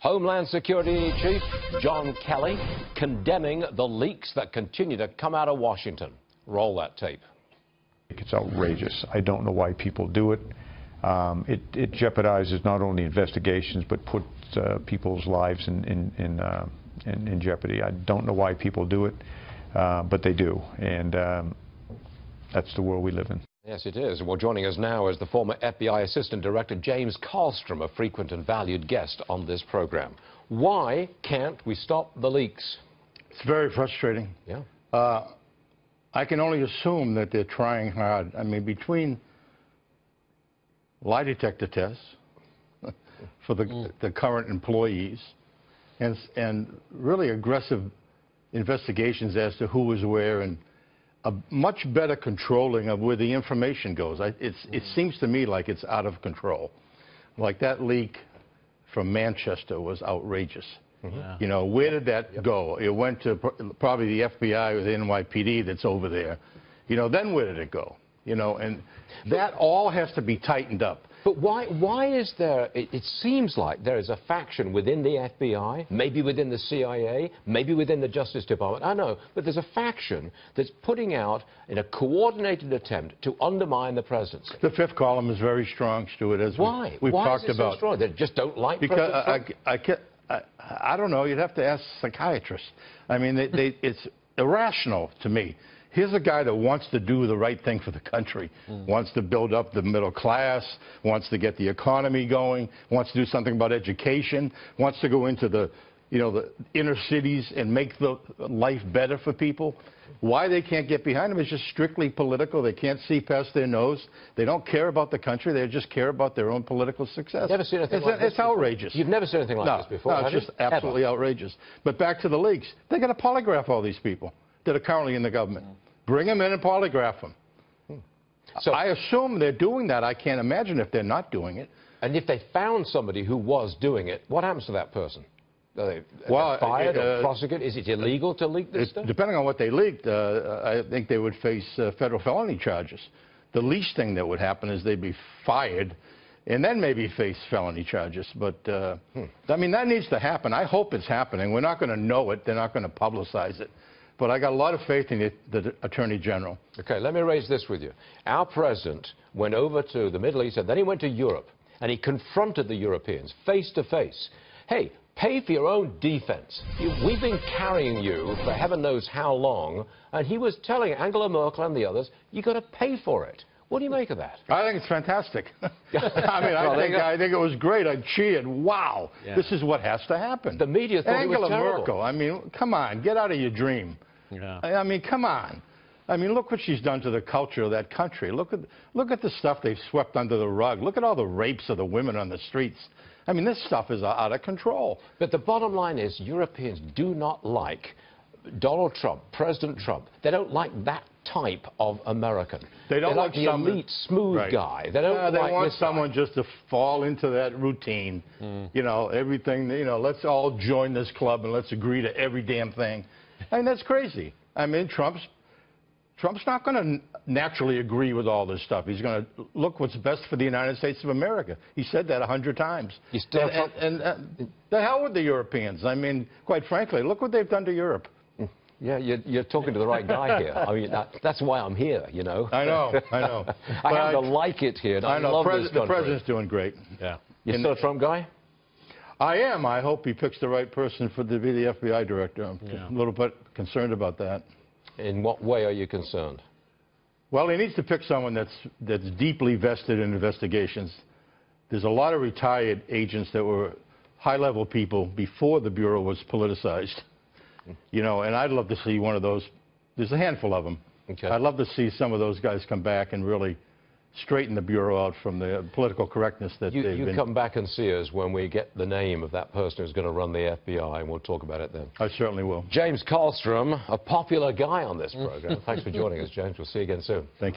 Homeland Security Chief John Kelly condemning the leaks that continue to come out of Washington. Roll that tape. It's outrageous. I don't know why people do it. It jeopardizes not only investigations but puts people's lives in jeopardy. I don't know why people do it, but they do, and that's the world we live in. Yes, it is. Well, joining us now is the former FBI Assistant Director James Kallstrom, a frequent and valued guest on this program. Why can't we stop the leaks? It's very frustrating. Yeah. I can only assume that they're trying hard. I mean, between lie detector tests for the current employees and really aggressive investigations as to who was where and a much better controlling of where the information goes. It seems to me like it's out of control. Like that leak from Manchester was outrageous. Yeah. You know, where did that go? It went to probably the FBI or the NYPD that's over there. You know, then where did it go? You know, and that all has to be tightened up. But why is there, it seems like there is a faction within the FBI, maybe within the CIA, maybe within the Justice Department, I know, but there's a faction that's putting out in a coordinated attempt to undermine the presidency. The fifth column is very strong, Stuart, as we've talked about. So strong? They just don't like President Trump? I don't know, you'd have to ask psychiatrists. I mean, it's irrational to me. Here's a guy that wants to do the right thing for the country, wants to build up the middle class, wants to get the economy going, wants to do something about education, wants to go into the inner cities and make the life better for people. Why they can't get behind him is just strictly political. They can't see past their nose. They don't care about the country. They just care about their own political success. Never seen anything like this. It's outrageous. You've never seen anything like this before? No, it's just absolutely outrageous. But back to the leaks. They're going to polygraph all these people that are currently in the government. Bring them in and polygraph them. So I assume they're doing that. I can't imagine if they're not doing it. And if they found somebody who was doing it, what happens to that person? Are they fired or prosecuted? Is it illegal to leak this stuff? Depending on what they leaked, I think they would face federal felony charges. The least thing that would happen is they'd be fired and then maybe face felony charges. But, I mean, that needs to happen. I hope it's happening. We're not going to know it. They're not going to publicize it. But I got a lot of faith in the Attorney General. Okay, let me raise this with you. Our president went over to the Middle East, and then he went to Europe, and he confronted the Europeans face to face. Hey, pay for your own defense. We've been carrying you for heaven knows how long, and he was telling Angela Merkel and the others, you've got to pay for it. What do you make of that? I think it's fantastic. I mean, I think it was great. I cheered. Wow, this is what has to happen. The media thought Angela it was terrible. Merkel, I mean, come on, get out of your dream. Yeah. I mean, come on. I mean, look what she's done to the culture of that country. Look at the stuff they've swept under the rug. Look at all the rapes of the women on the streets. I mean, this stuff is out of control. But the bottom line is Europeans do not like Donald Trump, President Trump. They don't like that type of American. They don't like the elite, smooth guy. They don't they like want this someone guy. just to fall into that routine. You know, everything, let's all join this club and let's agree to every damn thing. I mean, that's crazy. I mean, Trump's not going to naturally agree with all this stuff. He's going to look what's best for the United States of America. He said that 100 times. And the hell with the Europeans. I mean, quite frankly, look what they've done to Europe. Yeah, you're talking to the right guy here. I mean, that's why I'm here, you know. I know. I happen to like it here. I know. Love this country. The president's doing great. Yeah. You're still a Trump guy? I am. I hope he picks the right person to be the FBI director. I'm a little bit concerned about that. In what way are you concerned? Well, he needs to pick someone that's deeply vested in investigations. There's a lot of retired agents that were high-level people before the Bureau was politicized. You know, and I'd love to see one of those. There's a handful of them. Okay. I'd love to see some of those guys come back and really straighten the Bureau out from the political correctness that they've been. You come back and see us when we get the name of that person who's going to run the FBI, and we'll talk about it then. I certainly will. James Kallstrom, a popular guy on this program. Thanks for joining us, James. We'll see you again soon. Thank you.